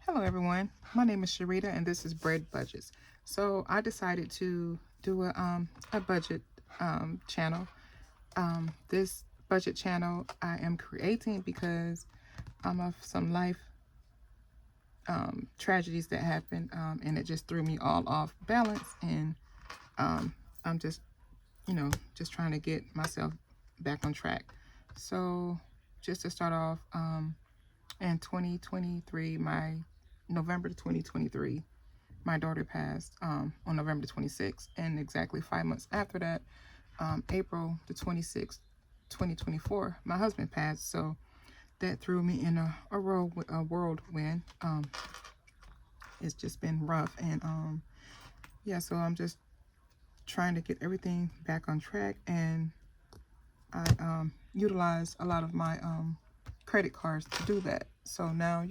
Hello everyone, my name is Sharita and this is Bread Budgets. So I decided to do a budget channel. This budget channel I am creating because I'm of some life tragedies that happened, and it just threw me all off balance, and I'm just trying to get myself back on track. So just to start off, in 2023, November 2023, my daughter passed on November 26th, and exactly 5 months after that, April the 26th, 2024, my husband passed. So that threw me in a whirlwind. It's just been rough, and yeah, so I'm just trying to get everything back on track, and I utilize a lot of my credit cards to do that. So now,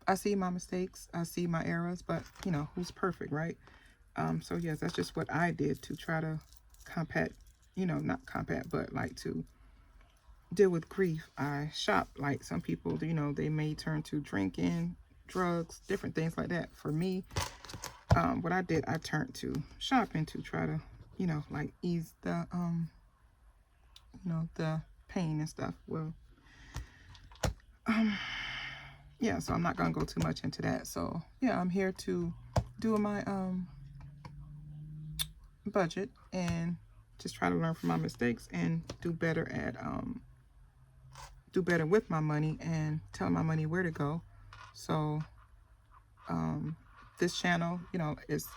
I see my mistakes, I see my errors, but who's perfect, right? So yes, that's just what I did to try to combat, not combat, but like to deal with grief. I shop like some people, they may turn to drinking, drugs, different things like that. For me, what I did, I turned to shopping to try to, like ease the pain and stuff. Well, yeah, so I'm not gonna go too much into that. So yeah, I'm here to do my budget and just try to learn from my mistakes and do better with my money and tell my money where to go. So this channel, is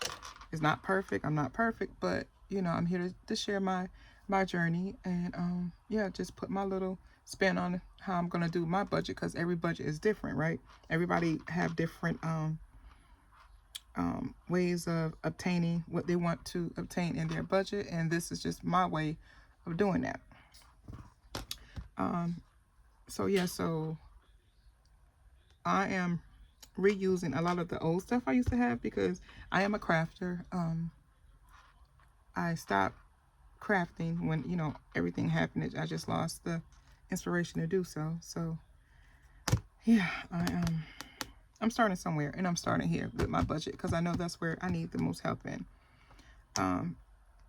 not perfect. I'm not perfect, but I'm here to share my journey, and yeah, just put my little spin on how I'm gonna do my budget, because every budget is different, right? Everybody have different ways of obtaining what they want to obtain in their budget, and this is just my way of doing that. So yeah, so I am reusing a lot of the old stuff I used to have because I am a crafter. I stopped crafting when everything happened. I just lost the inspiration to do so. So yeah, I'm starting somewhere, and I'm starting here with my budget because I know that's where I need the most help in.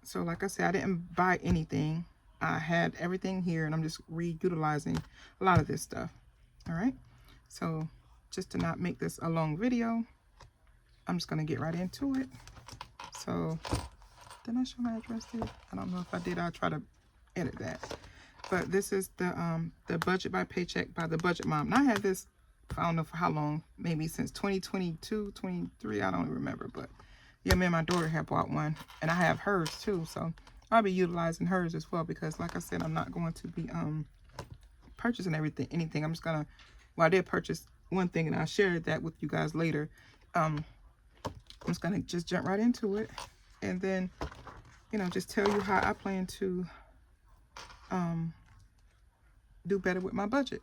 So like I said, I didn't buy anything. I had everything here, and I'm just reutilizing a lot of this stuff. All right, so just to not make this a long video, I'm just gonna get right into it. So did I show my address there? I don't know if I did. I'll try to edit that. But this is the budget by paycheck by the budget mom. And I had this, I don't know for how long, maybe since 2022, 23, I don't remember. But yeah, me and my daughter have bought one, and I have hers too. So I'll be utilizing hers as well, because like I said, I'm not going to be purchasing anything. I'm just gonna, well, I did purchase one thing, and I'll share that with you guys later. I'm just gonna just jump right into it, and then just tell you how I plan to do better with my budget.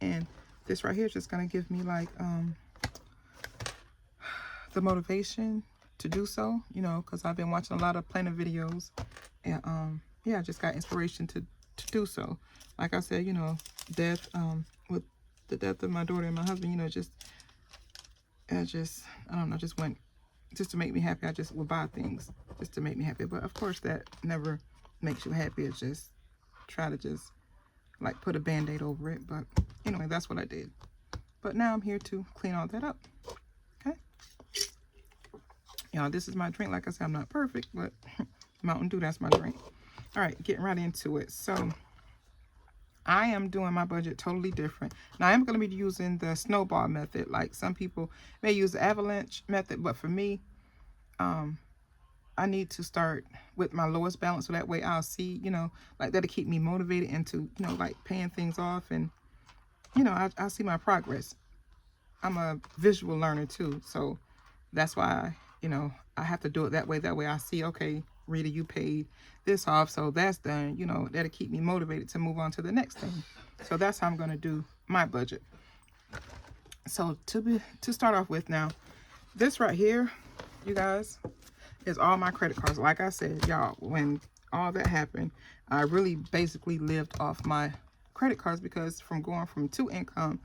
And this right here is just gonna give me like the motivation to do so, because I've been watching a lot of planner videos, and yeah, I just got inspiration to do so. Like I said, death, with the death of my daughter and my husband, I don't know, just went just to make me happy. I just would buy things just to make me happy, but of course that never makes you happy. It's just try to just like put a band-aid over it. But anyway, that's what I did. But now I'm here to clean all that up. Okay, this is my drink. Like I said, I'm not perfect, but Mountain Dew, that's my drink. All right, getting right into it. So I am doing my budget totally different. Now I am going to be using the snowball method. Like some people may use the avalanche method, but for me, I need to start with my lowest balance, so that way I'll see, like that'll keep me motivated into, like paying things off, and I'll see my progress. I'm a visual learner too, so that's why I have to do it that way. That way I see, okay, Rita, you paid this off, so that's done. That'll keep me motivated to move on to the next thing. So that's how I'm going to do my budget. So to start off with, now this right here, you guys, is all my credit cards. Like I said, y'all, when all that happened, I really basically lived off my credit cards, because from going from 2 income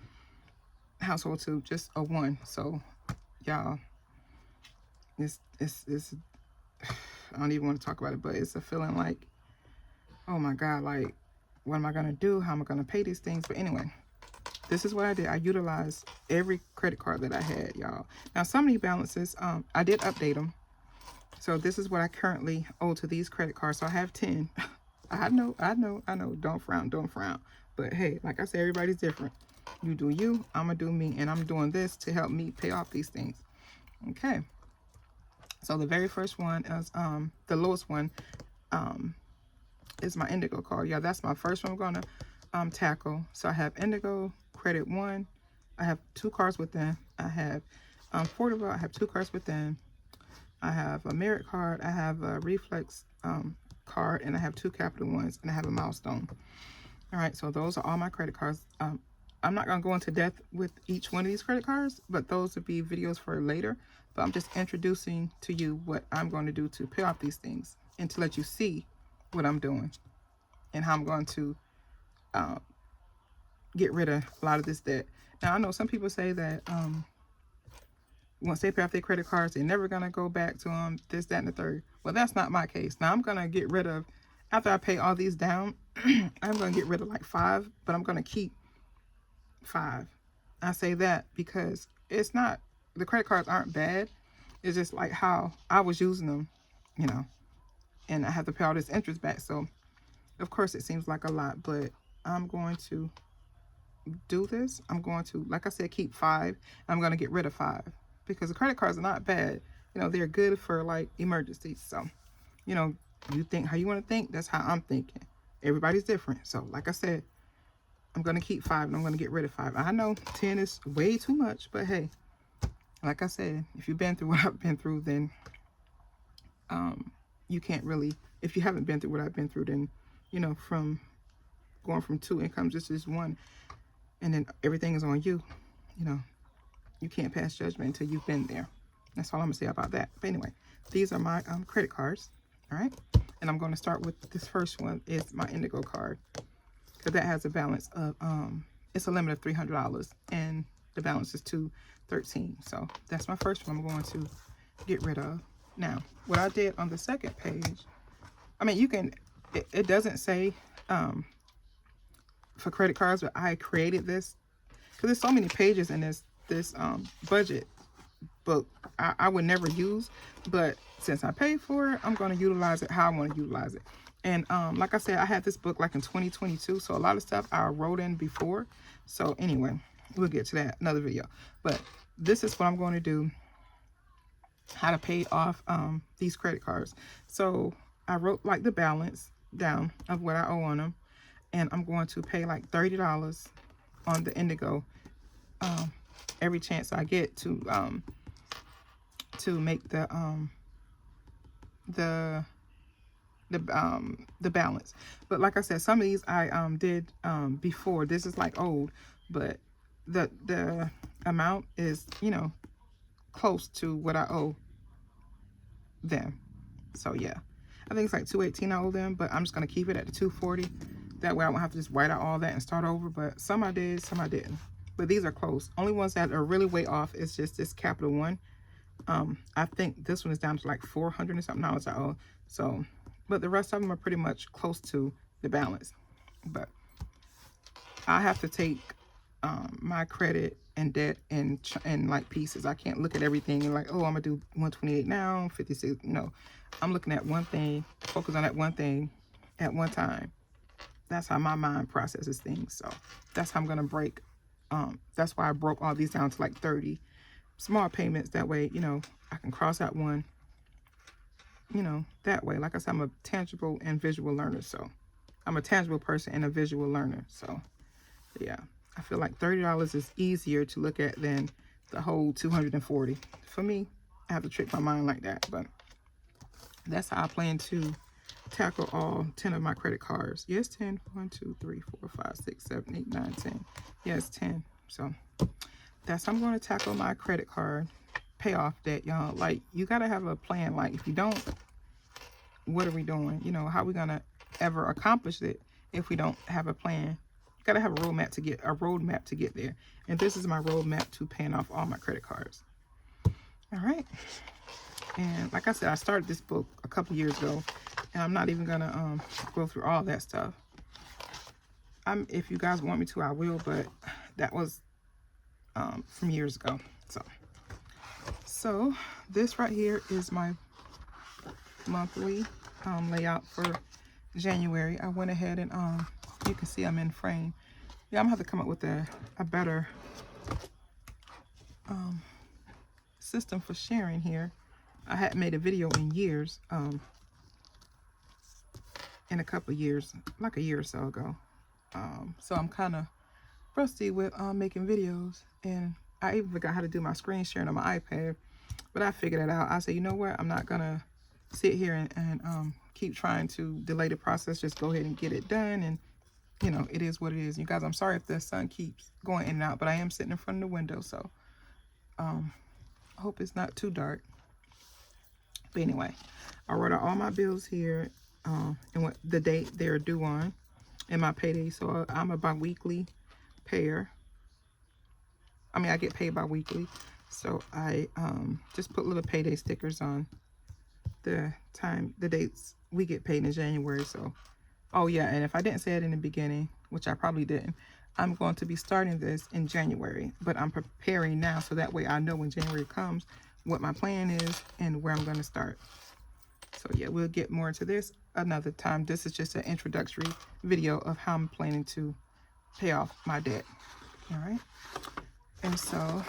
household to just a one. So y'all, it's I don't even want to talk about it, but it's a feeling like, oh my God, like, what am I gonna do? How am I gonna pay these things? But anyway, this is what I did. I utilized every credit card that I had, y'all. Now, some of these balances, I did update them. So this is what I currently owe to these credit cards. So I have 10. I know. Don't frown, don't frown. But hey, like I said, everybody's different. You do you, I'm gonna do me, and I'm doing this to help me pay off these things. Okay. So the very first one is the lowest one is my Indigo card. Yeah, that's my first one I'm gonna tackle. So I have Indigo Credit 1. I have 2 cards with them. I have Affordable. I have 2 cards with them. I have a Merit card. I have a Reflex card, and I have 2 Capital Ones, and I have a Milestone. All right, so those are all my credit cards. I'm not gonna go into depth with each one of these credit cards, but those would be videos for later. But I'm just introducing to you what I'm going to do to pay off these things and to let you see what I'm doing and how I'm going to get rid of a lot of this debt. Now, I know some people say that once they pay off their credit cards, they're never going to go back to them, this, that, and the third. Well, that's not my case. Now, I'm going to get rid of, after I pay all these down, I'm going to get rid of like 5, but I'm going to keep 5. I say that because it's not, the credit cards aren't bad. It's just like how I was using them, you know, and I have to pay all this interest back. So, of course, it seems like a lot, but I'm going to do this. I'm going to, like I said, keep 5. I'm going to get rid of 5 because the credit cards are not bad. You know, they're good for like emergencies. So, you know, you think how you want to think. That's how I'm thinking. Everybody's different. So, like I said, I'm going to keep 5 and I'm going to get rid of 5. I know 10 is way too much, but hey, like I said, if you've been through what I've been through, then you can't really, if you haven't been through what I've been through, then, you know, from going from 2 incomes just as 1, and then everything is on you, you know, you can't pass judgment until you've been there. That's all I'm gonna say about that. But anyway, these are my credit cards, all right? And I'm gonna start with this first one, is my Indigo card, because that has a balance of, it's a limit of $300, and the balance is $213. So that's my first one I'm going to get rid of. Now, what I did on the second page, I mean, you can, it doesn't say for credit cards, but I created this because there's so many pages in this budget book I would never use, but since I paid for it, I'm going to utilize it how I want to utilize it. And like I said, I had this book like in 2022, so a lot of stuff I wrote in before. So anyway, we'll get to that another video. But this is what I'm going to do, how to pay off these credit cards. So I wrote like the balance down of what I owe on them, and I'm going to pay like $30 on the Indigo every chance I get to make the balance. But like I said, some of these I did before. This is like old, but the amount is, you know, close to what I owe them. So yeah, I think it's like $218 I owe them, but I'm just gonna keep it at the $240. That way I won't have to just write out all that and start over. But some I did, some I didn't. But these are close. Only ones that are really way off is just this Capital One. I think this one is down to like $400 and something I owe. So, but the rest of them are pretty much close to the balance. But I have to take my credit and debt in like pieces. I can't look at everything and like, oh, I'm gonna do 128 now, 56. You know, I'm looking at one thing, focus on that one thing at one time. That's how my mind processes things. So that's how I'm gonna break. That's why I broke all these down to like 30 small payments. That way, you know, I can cross out one, you know, that way. Like I said, I'm a tangible and visual learner. So I'm a tangible person and a visual learner. So yeah, I feel like $30 is easier to look at than the whole 240. For me, I have to trick my mind like that. But that's how I plan to tackle all 10 of my credit cards. Yes, 10. 1, 2, 3, 4, 5, 6, 7, 8, 9, 10. Yes, 10. So that's how I'm going to tackle my credit card payoff debt, y'all. Like, you got to have a plan. Like, if you don't, what are we doing? You know, how are we going to ever accomplish it if we don't have a plan? gotta have a roadmap to get there. And this is my roadmap to paying off all my credit cards. All right. And like I said, I started this book a couple years ago, and I'm not even gonna go through all that stuff. If you guys want me to, I will, but that was from years ago. So this right here is my monthly layout for January. I went ahead and you can see I'm in frame. Yeah, I'm gonna have to come up with a better system for sharing here. I hadn't made a video in years, in a couple of years, like a year or so ago. So I'm kind of rusty with making videos, and I even forgot how to do my screen sharing on my iPad, but I figured it out. I said, you know what, I'm not gonna sit here and keep trying to delay the process. Just go ahead and get it done, and you know, it is what it is. You guys, I'm sorry if the sun keeps going in and out, but I am sitting in front of the window, so I hope it's not too dark. But anyway, I wrote out all my bills here and what the date they're due on, and my payday. So I'm a bi-weekly payer. I mean, I get paid bi-weekly, so I just put little payday stickers on the dates we get paid in January. So, oh yeah, and if I didn't say it in the beginning, which I probably didn't, I'm going to be starting this in January, but I'm preparing now so that way I know when January comes what my plan is and where I'm going to start. So yeah, we'll get more into this another time. This is just an introductory video of how I'm planning to pay off my debt. All right. And so,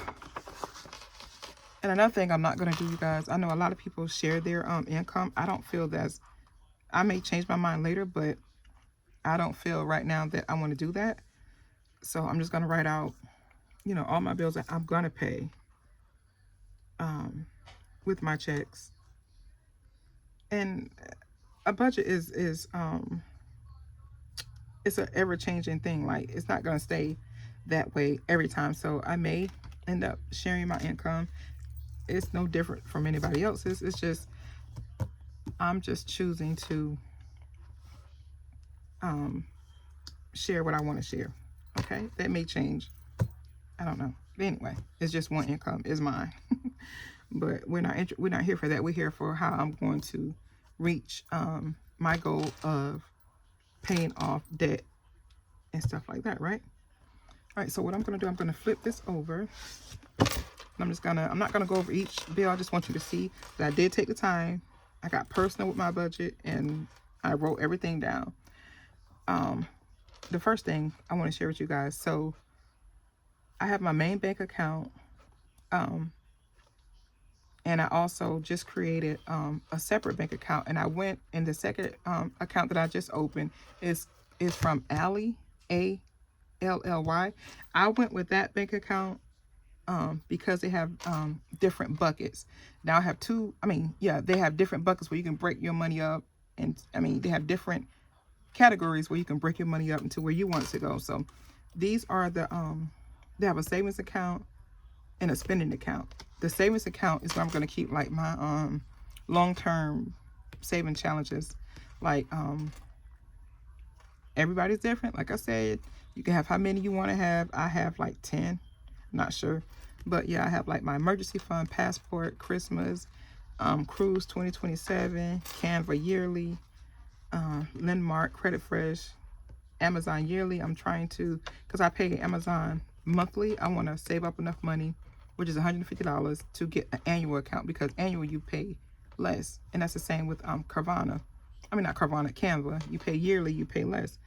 and another thing I'm not going to do, you guys, I know a lot of people share their income. I don't feel that's, I may change my mind later, but I don't feel right now that I want to do that. So I'm just going to write out, you know, all my bills that I'm going to pay with my checks. And a budget is it's an ever-changing thing. Like, it's not going to stay that way every time. So I may end up sharing my income. It's no different from anybody else's. It's just, I'm just choosing to share what I want to share. Okay, that may change. I don't know. But anyway, it's just one income is mine. But we're not here for that. We're here for how I'm going to reach my goal of paying off debt and stuff like that, right? All right, so what I'm going to do, I'm going to flip this over. I'm not going to go over each bill. I just want you to see that I did take the time. I got personal with my budget, and I wrote everything down. The first thing I want to share with you guys, so I have my main bank account, and I also just created a separate bank account, and I went in the second account that I just opened is from Ally, A-L-L-Y. I went with that bank account because they have different buckets. Now I have they have different buckets where you can break your money up, and they have different categories where you can break your money up into where you want it to go. So these are the they have a savings account and a spending account. The savings account is where I'm going to keep like my long-term saving challenges. Like everybody's different. Like I said, you can have how many you want to have. I have like 10, I'm not sure, but yeah, I have like my emergency fund, passport, Christmas, cruise 2027, Canva yearly, Landmark, Credit Fresh, Amazon yearly. I'm trying to, because I pay Amazon monthly, I want to save up enough money, which is $150, to get an annual account, because annual you pay less. And that's the same with Canva. You pay yearly, you pay less.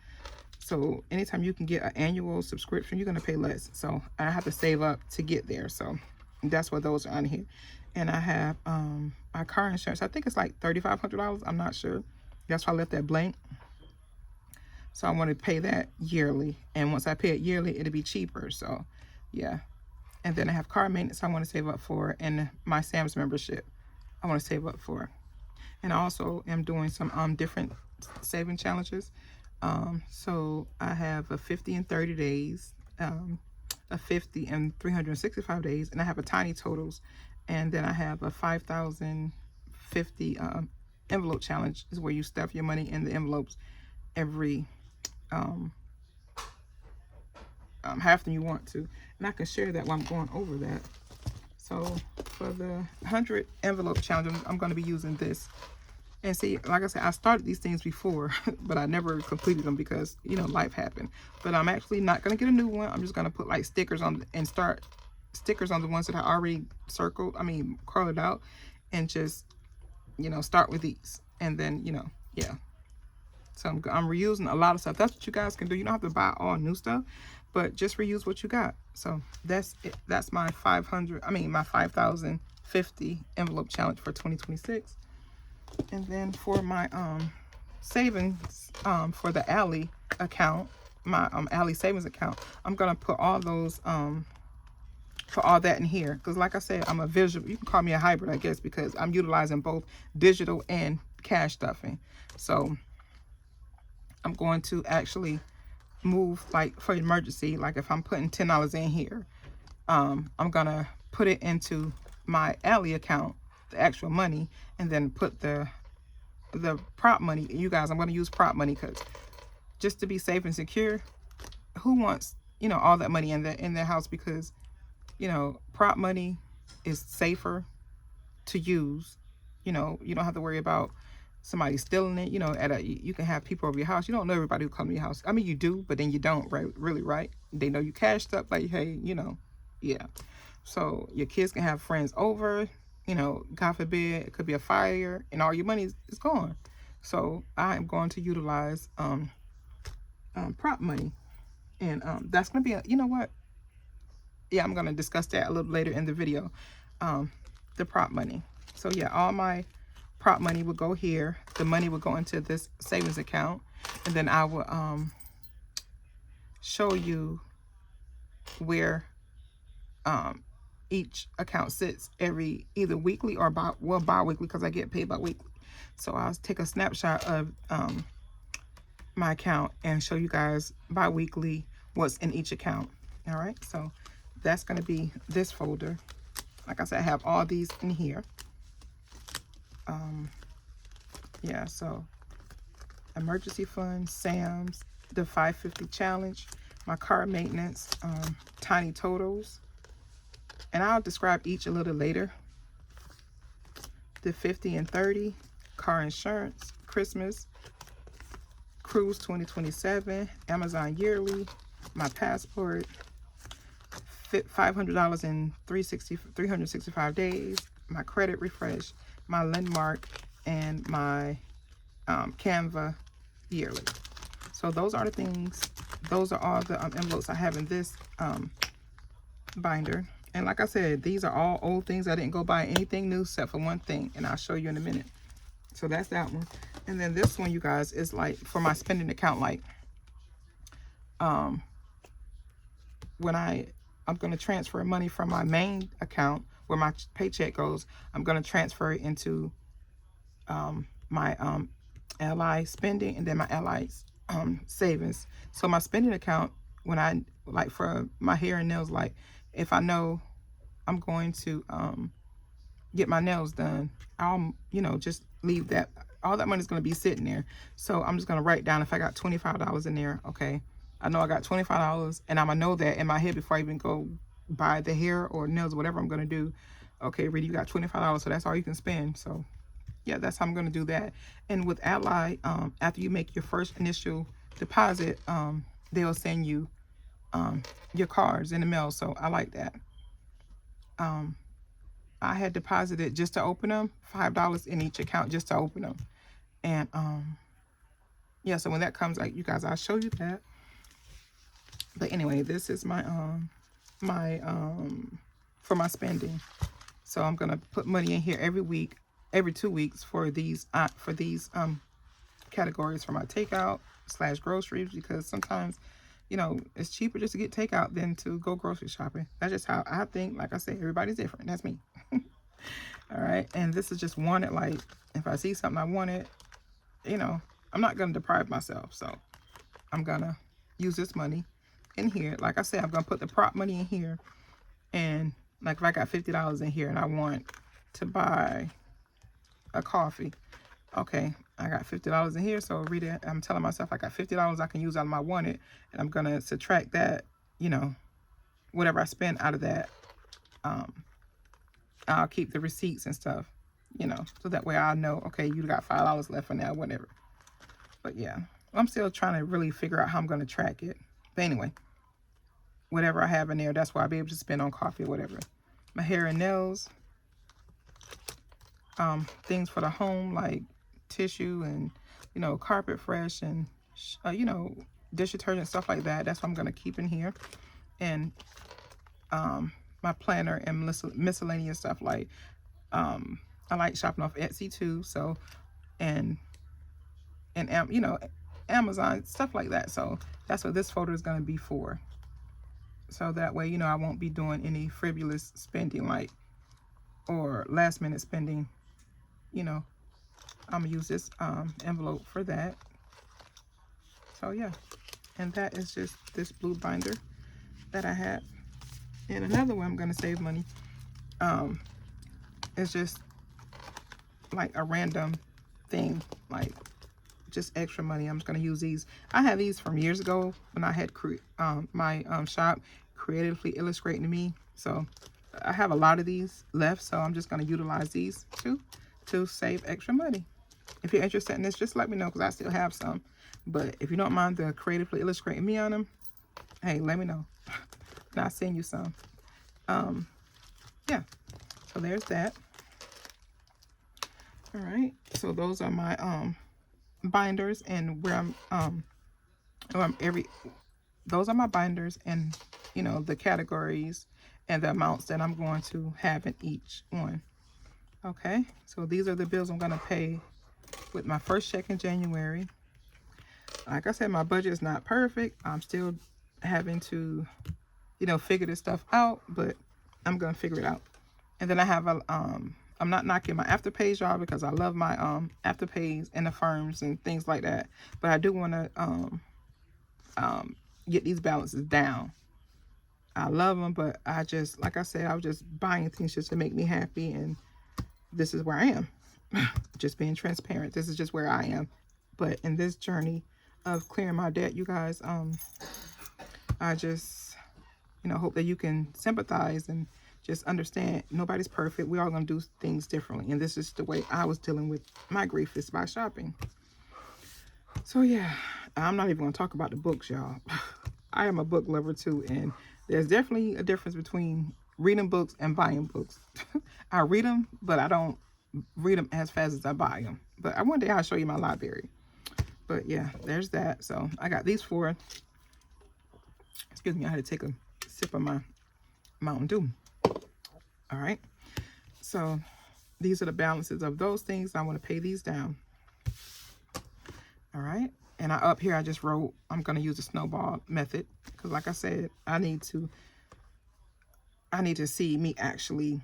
So anytime you can get an annual subscription, you're going to pay less. So I have to save up to get there. So that's what those are on here. And I have my car insurance. I think it's like $3,500. I'm not sure. That's why I left that blank. So I want to pay that yearly. And once I pay it yearly, it'll be cheaper. So yeah. And then I have car maintenance I want to save up for, and my Sam's membership I want to save up for. And I also am doing some different saving challenges. So I have a 50 in 30 days, a 50 in 365 days, and I have a tiny totals. And then I have a 5,050 envelope challenge, is where you stuff your money in the envelopes every half of them you want to. And I can share that while I'm going over that. So for the 100 envelope challenge, I'm going to be using this. And see, like I said, I started these things before, but I never completed them because, you know, life happened. But I'm actually not going to get a new one. I'm just going to put like stickers on and start stickers on the ones that I already circled, colored out, and just, you know, start with these. And then, you know, yeah. So I'm reusing a lot of stuff. That's what you guys can do. You don't have to buy all new stuff, but just reuse what you got. So that's it. That's my my 5,050 envelope challenge for 2026. And then for my savings for the Ally account, my Ally savings account, I'm gonna put all those for all that in here, because like I said, I'm a visual, you can call me a hybrid, I guess, because I'm utilizing both digital and cash stuffing. So I'm going to actually move, like for emergency, like if I'm putting $10 in here, I'm gonna put it into my Ally account, the actual money, and then put the prop money. You guys, I'm going to use prop money because just to be safe and secure, who wants, you know, all that money in their house? Because, you know, prop money is safer to use. You know, you don't have to worry about somebody stealing it. You know, you can have people over your house. You don't know everybody who comes to your house. I mean, you do, but then you don't, right? Really, right? They know you cashed up, like, hey, you know, yeah. So your kids can have friends over. You know, God forbid, it could be a fire and all your money is gone. So I am going to utilize prop money. And that's going to be, you know what? Yeah, I'm going to discuss that a little later in the video. The prop money. So yeah, all my prop money will go here. The money will go into this savings account. And then I will show you where each account sits either weekly or bi-weekly, because I get paid bi-weekly. So I'll take a snapshot of my account and show you guys bi-weekly what's in each account. All right, so that's going to be this folder. Like I said, I have all these in here. Yeah, so emergency fund, Sam's, the 550 challenge, my car maintenance, tiny totals, and I'll describe each a little later. The 50 and 30, car insurance, Christmas, cruise 2027, Amazon yearly, my passport, $500 in 365 days, my credit refresh, my Landmark, and my Canva yearly. So those are the things. Those are all the envelopes I have in this binder. And like I said, these are all old things. I didn't go buy anything new except for one thing, and I'll show you in a minute. So that's that one. And then this one, you guys, is like for my spending account. Like when I'm going to transfer money from my main account where my paycheck goes, I'm going to transfer it into my Ally spending, and then my Ally savings. So my spending account, when I, like for my hair and nails, like if I know I'm going to get my nails done, I'll, you know, just leave that. All that money is going to be sitting there. So I'm just going to write down if I got $25 in there. Okay, I know I got $25, and I'm going to know that in my head before I even go buy the hair or nails, whatever I'm going to do. Okay, Rita, you got $25, so that's all you can spend. So yeah, that's how I'm going to do that. And with Ally, after you make your first initial deposit, they'll send you your cards in the mail. So I like that. I had deposited, just to open them, $5 in each account just to open them. And yeah, so when that comes, like, you guys, I'll show you that. But anyway, this is my for my spending. So I'm gonna put money in here every week, every 2 weeks for these categories for my takeout / groceries, because sometimes, you know, it's cheaper just to get takeout than to go grocery shopping. That's just how I think. Like I said, everybody's different. That's me. All right, and this is just wanted. Like if I see something I wanted, you know, I'm not gonna deprive myself, so I'm gonna use this money in here. Like I said, I'm gonna put the prop money in here, and like if I got $50 in here and I want to buy a coffee, okay, I got $50 in here. So Rita, I'm telling myself I got $50 I can use out of my wanted, and I'm gonna subtract that you know, whatever I spend out of that, I'll keep the receipts and stuff, you know, so that way I'll know, okay, you got $5 left for now, whatever. But yeah, I'm still trying to really figure out how I'm going to track it. But anyway, whatever I have in there, that's what I'll be able to spend on coffee or whatever. My hair and nails, things for the home, like tissue and, you know, carpet fresh and, you know, dish detergent, stuff like that. That's what I'm going to keep in here. And my planner and miscellaneous stuff, like I like shopping off Etsy too, so and you know, Amazon, stuff like that. So that's what this folder is going to be for, so that way, you know, I won't be doing any frivolous spending, like, or last minute spending. You know, I'm gonna use this envelope for that. So yeah, and that is just this blue binder that I had. And another way I'm gonna save money is just like a random thing, like just extra money. I'm just gonna use these. I had these from years ago when I had my shop Creatively Illustrating Me. So I have a lot of these left, so I'm just gonna utilize these too to save extra money. If you're interested in this, just let me know, because I still have some. But if you don't mind the Creatively Illustrating Me on them, hey, let me know. And I'll send you some. Yeah, so there's that. All right, so those are my binders, and where those are my binders, and you know, the categories and the amounts that I'm going to have in each one. Okay, so these are the bills I'm going to pay with my first check in January. Like I said, my budget is not perfect. I'm still having to, you know, figure this stuff out, but I'm going to figure it out. And then I have a I'm not knocking my Afterpays, y'all, because I love my Afterpays and the firms and things like that. But I do want to get these balances down. I love them, but I just, like I said, I was just buying things just to make me happy, and this is where I am. Just being transparent. This is just where I am. But in this journey of clearing my debt, you guys, I just, you know, hope that you can sympathize and just understand nobody's perfect. We're all going to do things differently. And this is the way I was dealing with my grief, is by shopping. So yeah, I'm not even going to talk about the books, y'all. I am a book lover too. And there's definitely a difference between reading books and buying books. I read them, but I don't read them as fast as I buy them. But one day I'll show you my library. But yeah, there's that. So I got these four. Excuse me, I had to take a sip of my Mountain Dew. All right, so these are the balances of those things. I want to pay these down. All right, and up here I just wrote, I'm going to use the snowball method, because like I said, I need to see me actually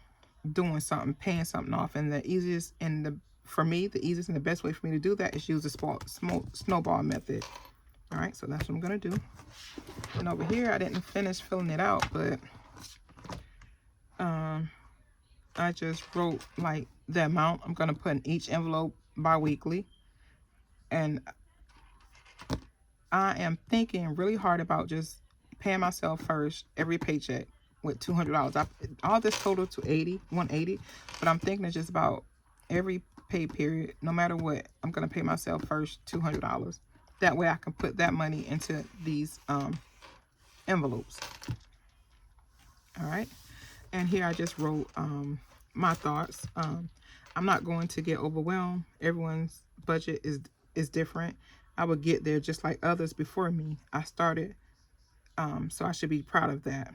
doing something, paying something off. And the easiest and for me, the easiest and the best way for me to do that is use the snowball method. All right, so that's what I'm going to do. And over here, I didn't finish filling it out, but I just wrote like the amount I'm going to put in each envelope bi-weekly. And I am thinking really hard about just paying myself first every paycheck with $200. All this total to $180, but I'm thinking it's just about every pay period, no matter what, I'm going to pay myself first $200. That way I can put that money into these envelopes. All right. And here I just wrote my thoughts. I'm not going to get overwhelmed. Everyone's budget is different. I would get there just like others before me. I started, so I should be proud of that.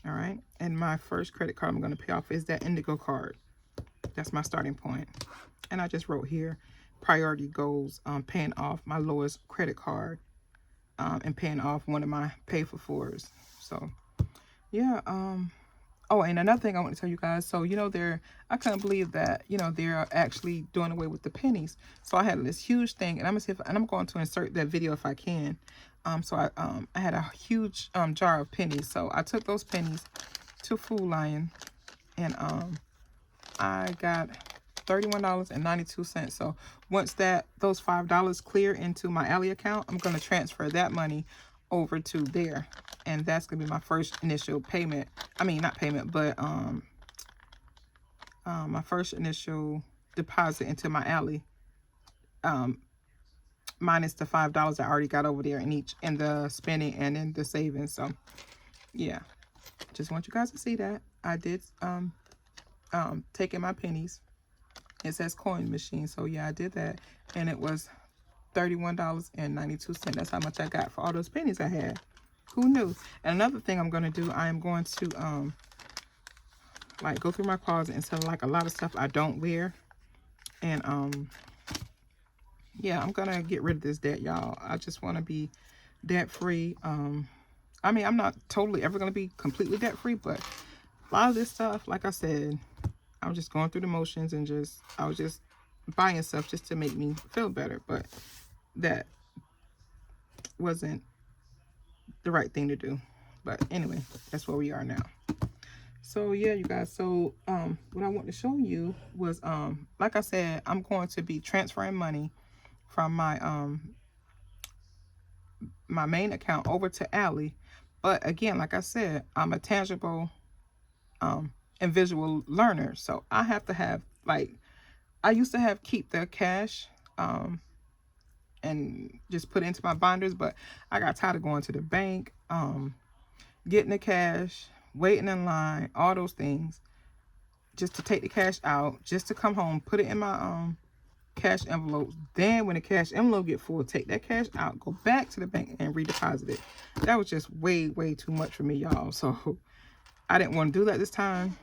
All right. And my first credit card I'm going to pay off is that Indigo card. That's my starting point. And I just wrote here, priority goals, paying off my lowest credit card, and paying off one of my pay for fours. So yeah. Oh, and another thing I want to tell you guys. So, you know, I couldn't believe that, you know, they're actually doing away with the pennies. So I had this huge thing, and I'm going to insert that video if I can. So I had a huge jar of pennies. So I took those pennies to Food Lion, and I got $31.92. So once those $5 clear into my Ally account, I'm going to transfer that money over to there. and that's gonna be my first initial payment. I mean, not payment, but my first initial deposit into my Ally, minus the $5 I already got over there in the spending and in the savings. So yeah, just want you guys to see that I did take in my pennies. It says coin machine, so yeah, I did that, and it was $31.92. That's how much I got for all those pennies I had. Who knew? And another thing I'm going to do, I am going to like go through my closet and sell like a lot of stuff I don't wear. And yeah, I'm going to get rid of this debt, y'all. I just want to be debt free. I mean, I'm not totally ever going to be completely debt free, but a lot of this stuff, like I said, I'm just going through the motions, and I was just buying stuff just to make me feel better, but that wasn't the right thing to do. But anyway, that's where we are now. So yeah, you guys, so what I want to show you was like I said, I'm going to be transferring money from my my main account over to Ally. But again, like I said, I'm a tangible and visual learner, so I have to have, like, I used to have keep the cash and just put it into my binders, but I got tired of going to the bank, getting the cash, waiting in line, all those things, just to take the cash out, just to come home, put it in my cash envelopes. Then when the cash envelope get full, take that cash out, go back to the bank and redeposit it. That was just way too much for me, y'all. So I didn't want to do that this time.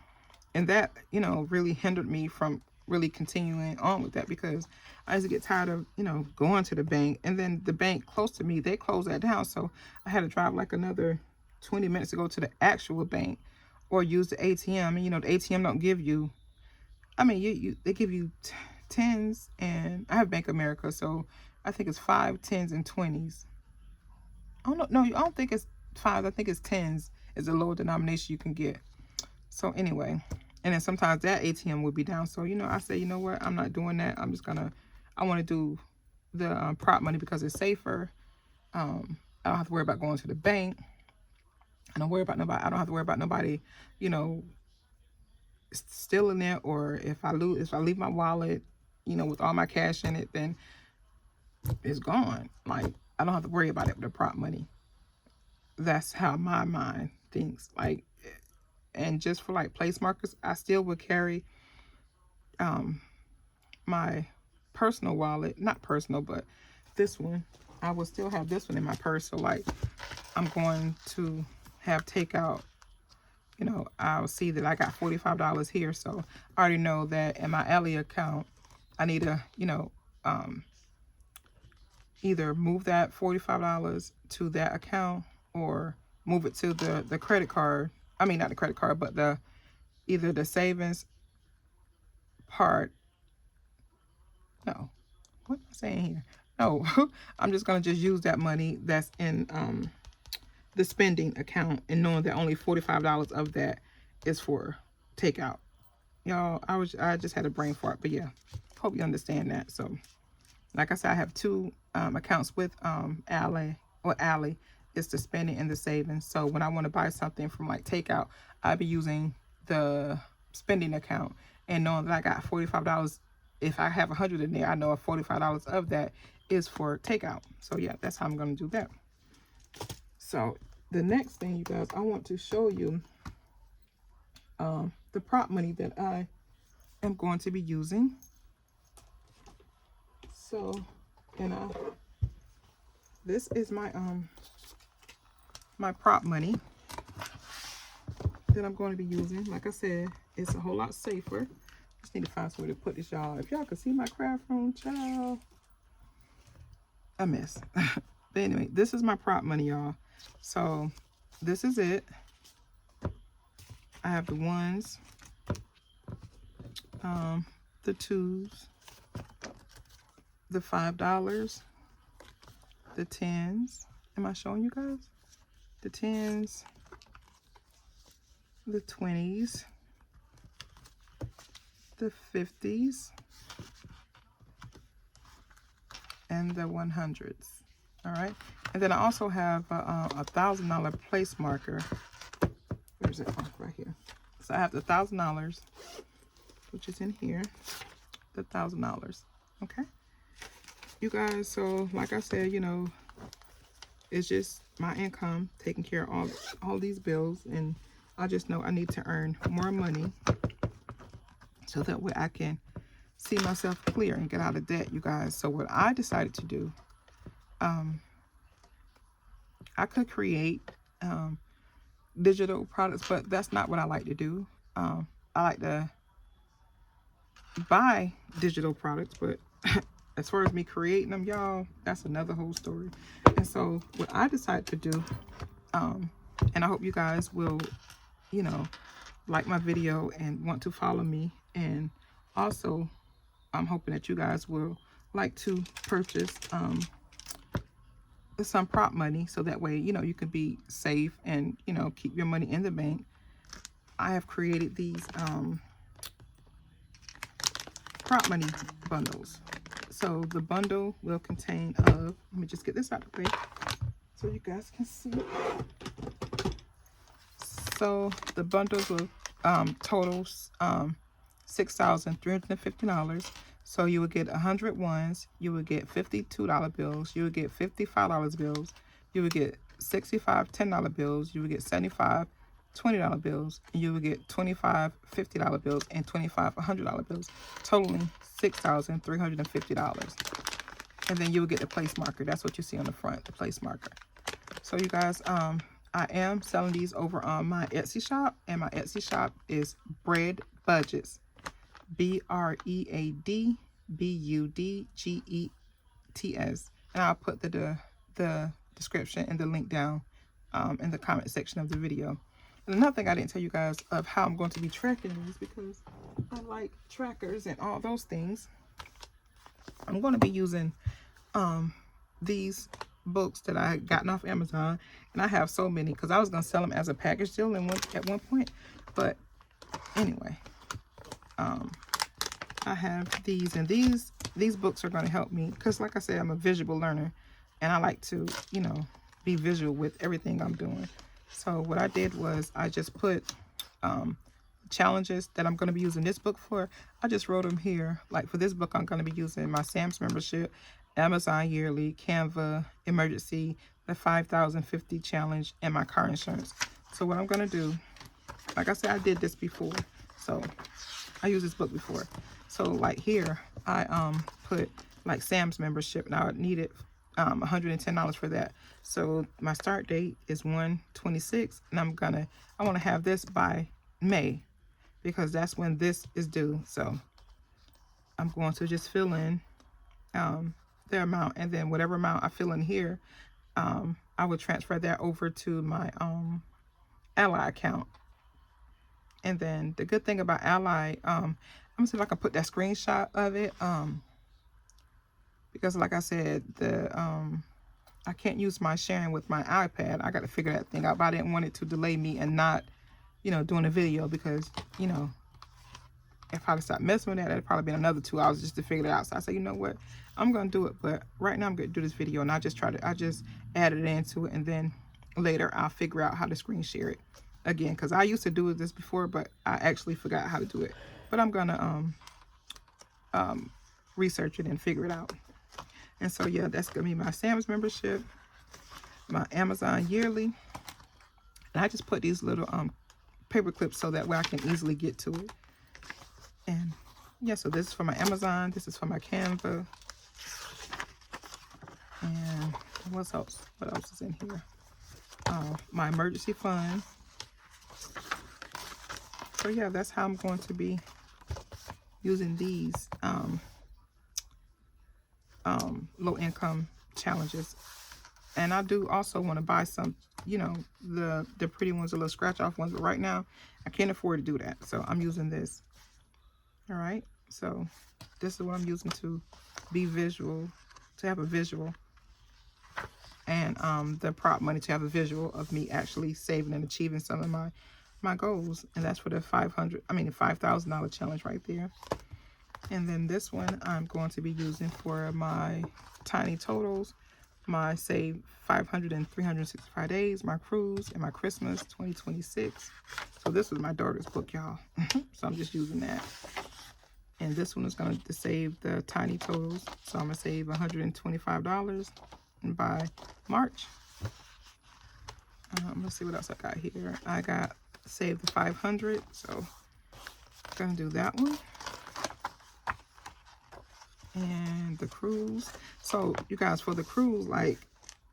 And that, you know, really hindered me from really continuing on with that, because I used to get tired of, you know, going to the bank, and then the bank close to me, they closed that down. So I had to drive like another 20 minutes to go to the actual bank or use the ATM. And, you know, the ATM don't give you, I mean, they give you tens, and I have Bank of America, so I think it's 5, 10s, and 20s. Oh, no, I don't think it's 5. I think it's 10s is the lower denomination you can get. So anyway, and then sometimes that ATM would be down. So, you know, I say, you know what, I'm not doing that. I'm just gonna, I want to do the prop money because it's safer. I don't have to worry about going to the bank. I don't have to worry about nobody, you know, stealing it, or if I leave my wallet, you know, with all my cash in it, then it's gone. Like, I don't have to worry about it with the prop money. That's how my mind thinks. Like, and just for like place markers, I still would carry my personal wallet, not personal, but this one. I will still have this one in my purse. So like, I'm going to have takeout, you know, I'll see that I got $45 here. So I already know that in my Ally account, I need to, you know, either move that $45 to that account, or move it to the credit card. I mean, not the credit card, but either the savings part. No, what am I saying here? No, I'm just going to just use that money that's in the spending account, and knowing that only $45 of that is for takeout. Y'all, I just had a brain fart, but yeah, hope you understand that. So like I said, I have two accounts with Ally. It's the spending and the savings. So when I want to buy something from like takeout, I'll be using the spending account, and knowing that I got $45. If I have 100 in there, I know $45 of that is for takeout. So yeah, that's how I'm going to do that. So the next thing, you guys, I want to show you the prop money that I am going to be using. So, and this is my my prop money that I'm going to be using. Like I said, it's a whole lot safer. Just need to find somewhere to put this, y'all. If y'all can see my craft room, child, a mess. But anyway, this is my prop money, y'all. So this is it. I have the ones, the twos, the $5, the 10s. Am I showing you guys? The 10s, the 20s, the 50s, and the 100s. All right. And then I also have a $1,000 place marker. Where's it? Oh, right here. So I have the $1,000, which is in here. The $1,000. Okay. You guys, so like I said, you know, it's just my income taking care of all these bills, and I just know I need to earn more money so that way I can see myself clear and get out of debt, you guys. So what I decided to do, I could create digital products, but that's not what I like to do. I like to buy digital products, but as far as me creating them, y'all, that's another whole story. And so what I decided to do, and I hope you guys will, you know, like my video and want to follow me, and also I'm hoping that you guys will like to purchase some prop money, so that way, you know, you can be safe and, you know, keep your money in the bank. I have created these prop money bundles. So the bundle will contain of, let me just get this out of the way so you guys can see. So the bundles will total $6,350. So you would get 100 ones, you would get $52 bills, you would get $55 bills, you would get 65 $10 bills, you would get 75 $20 bills, and you would get 25 $50 bills, and 25 $100 bills, totaling $6,350. And then you would get the place marker. That's what you see on the front, the place marker. So you guys, I am selling these over on my Etsy shop, and my Etsy shop is BreadBudgets. BreadBudgets. And I'll put the description and the link down in the comment section of the video. And another thing I didn't tell you guys of how I'm going to be tracking these, because I like trackers and all those things. I'm going to be using these books that I had gotten off Amazon, and I have so many because I was going to sell them as a package deal at one point. But anyway, I have these, and these books are going to help me because, like I said, I'm a visual learner, and I like to, you know, be visual with everything I'm doing. So what I did was I just put challenges that I'm going to be using this book for. I just wrote them here. Like for this book, I'm going to be using my Sam's membership, Amazon yearly, Canva, emergency, the 5,050 challenge, and my car insurance. So what I'm going to do, like I said, I did this before. So I used this book before. So like here, I put like Sam's membership, and I needed $110 for that. So my start date is 1/26, and I want to have this by May, because that's when this is due. So I'm going to just fill in the amount, and then whatever amount I fill in here, I will transfer that over to my Ally account. And then the good thing about Ally, I'm gonna see if I can put that screenshot of it, because like I said, I can't use my sharing with my iPad. I got to figure that thing out, but I didn't want it to delay me and not, you know, doing a video, because, you know, if I stopped messing with that, it'd probably been another 2 hours just to figure it out. So I said, you know what, I'm gonna do it, but right now I'm gonna do this video, and I just added it into it, and then later I'll figure out how to screen share it again, because I used to do this before, but I actually forgot how to do it. But I'm gonna research it and figure it out. And so yeah, that's gonna be my Sam's membership, my Amazon yearly, and I just put these little paper clips so that way I can easily get to it. And yeah, so this is for my Amazon, this is for my Canva, and what else is in here? My emergency fund. So yeah, that's how I'm going to be using these low income challenges. And I do also want to buy some, you know, the pretty ones, the little scratch off ones, but right now I can't afford to do that, so I'm using this. All right, so this is what I'm using to be visual, to have a visual, and the prop money to have a visual of me actually saving and achieving some of my goals. And that's for the $5,000 challenge right there. And then this one I'm going to be using for my tiny totals, my save 500 and 365 days, my cruise, and my Christmas 2026. So this was my daughter's book, y'all. So I'm just using that. And this one is going to save the tiny totals. So I'm going to save $125 by March. Let's see what else I got here. I got save the 500. So I'm going to do that one. And the cruise. So you guys, for the cruise, like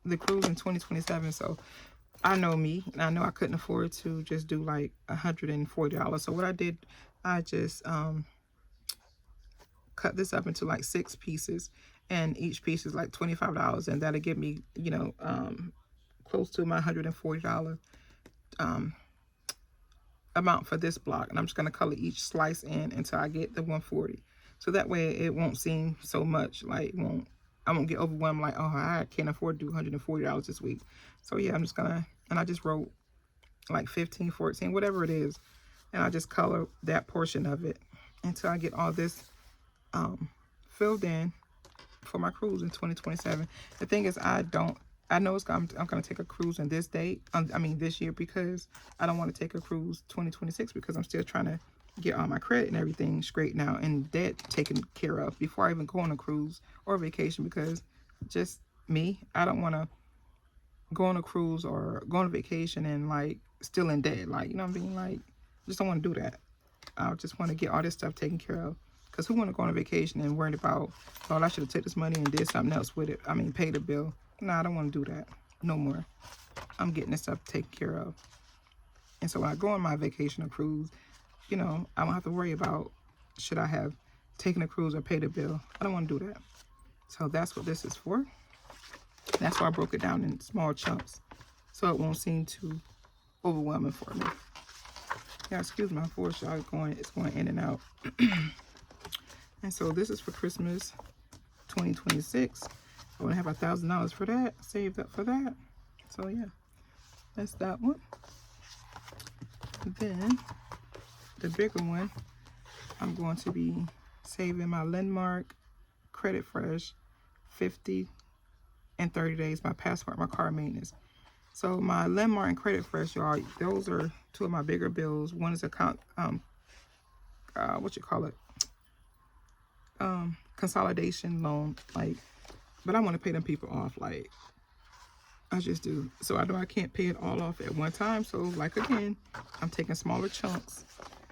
the cruise in 2027. So I know me, and I know I couldn't afford to just do like $140. So what I did, I just cut this up into like 6 pieces, and each piece is like $25, and that'll give me, you know, close to my $140 amount for this block. And I'm just going to color each slice in until I get the 140. So that way it won't seem so much like I won't get overwhelmed like, oh, I can't afford to do $140 this week. So yeah, I'm just gonna, and I just wrote like 15, 14, whatever it is, and I just color that portion of it until I get all this filled in for my cruise in 2027. The thing is, I know I'm gonna take a cruise on this date, this year, because I don't want to take a cruise 2026 because I'm still trying to get all my credit and everything straightened out and debt taken care of before I even go on a cruise or vacation, because just me, I don't want to go on a cruise or go on a vacation and like still in debt, like, you know what I mean? Like, just don't want to do that. I just want to get all this stuff taken care of, because who want to go on a vacation and worried about, oh, I should have taken this money and did something else with it, pay the bill. No, I don't want to do that no more. I'm getting this stuff taken care of. And so when I go on my vacation or cruise, you know, I don't have to worry about, should I have taken a cruise or paid a bill? I don't want to do that. So that's what this is for. That's why I broke it down in small chunks, so it won't seem too overwhelming for me. Yeah, excuse my voice, y'all. It's going in and out. And so this is for Christmas 2026. I want to have $1,000 for that, saved up for that. So yeah, that's that one. Then the bigger one, I'm going to be saving my Landmark, Credit Fresh, 50 and 30 days, my passport, my car maintenance. So my Landmark and Credit Fresh, y'all, those are 2 of my bigger bills. One is consolidation loan, like, but I want to pay them people off, like, I just do. So I know I can't pay it all off at one time. So like, again, I'm taking smaller chunks,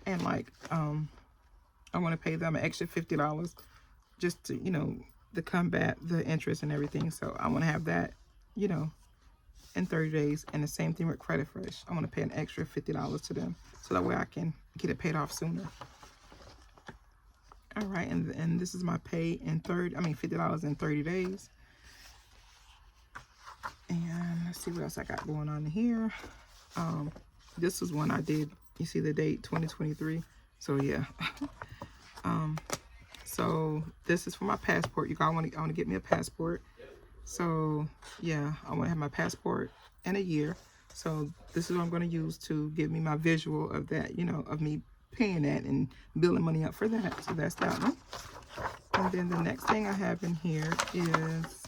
and like, I want to pay them an extra $50 just to, you know, to combat the interest and everything. So I want to have that, you know, in 30 days. And the same thing with Credit Fresh. I want to pay an extra $50 to them, so that way I can get it paid off sooner. All right, and this is my pay in $50 in 30 days. And let's see what else I got going on here. This is one I did. You see the date, 2023. So yeah. So this is for my passport. You guys, I want to get me a passport. So yeah, I want to have my passport in a year. So this is what I'm going to use to give me my visual of that, you know, of me paying that and building money up for that. So that's that one. And then the next thing I have in here is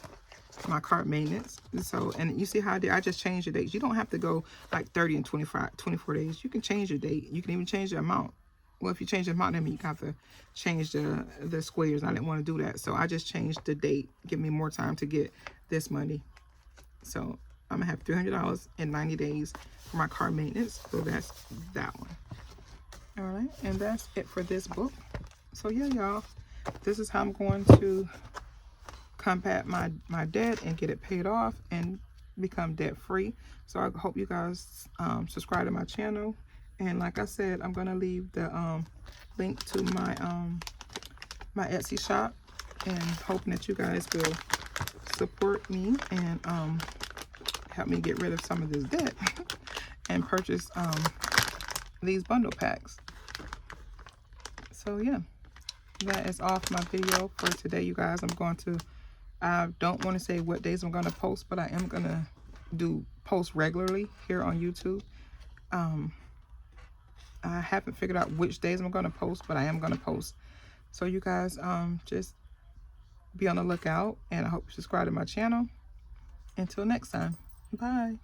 my cart maintenance. So, and you see how I just changed the dates. You don't have to go like 30 and 24 days. You can change your date. You can even change the amount. Well, if you change the amount, then you have to change the squares. I didn't want to do that. So I just changed the date. Give me more time to get this money. So I'm going to have $300 in 90 days for my car maintenance. So that's that one. All right. And that's it for this book. So yeah, y'all, this is how I'm going to combat my debt and get it paid off and become debt free. So I hope you guys subscribe to my channel. And like I said, I'm gonna leave the link to my my Etsy shop, and hoping that you guys will support me and help me get rid of some of this debt and purchase these bundle packs. So yeah, that is all for my video for today, you guys. I don't want to say what days I'm gonna post, but I am gonna post regularly here on YouTube. I haven't figured out which days I'm going to post, but I am going to post. So you guys just be on the lookout, and I hope you subscribe to my channel. Until next time, bye.